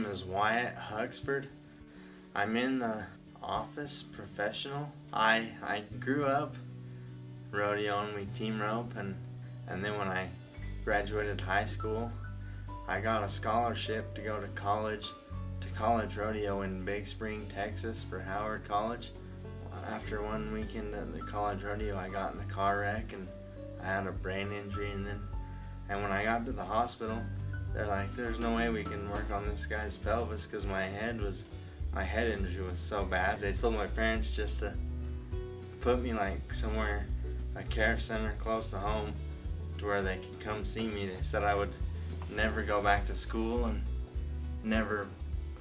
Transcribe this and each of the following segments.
name is Wyatt Huxford. I'm in the office professional. I grew up rodeoing. We team rope, and then when I graduated high school, I got a scholarship to go to college rodeo in Big Spring, Texas for Howard College. After one weekend at the college rodeo, I got in a car wreck and I had a brain injury, and when I got to the hospital, they're like, there's no way we can work on this guy's pelvis because my head injury was so bad. They told my parents just to put me like somewhere, a care center close to home, to where they could come see me. They said I would never go back to school and never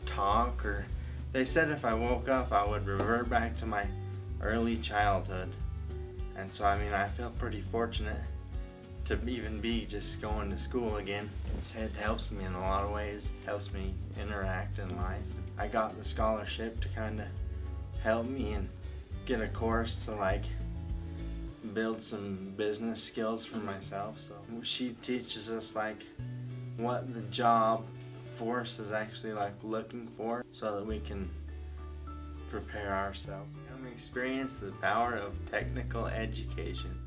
talk, or they said if I woke up I would revert back to my early childhood. And so I feel pretty fortunate to even be just going to school again. It helps me in a lot of ways, helps me interact in life. I got the scholarship to kind of help me and get a course to like build some business skills for myself. So she teaches us like what the job force is actually like looking for, so that we can prepare ourselves. Come experience the power of technical education.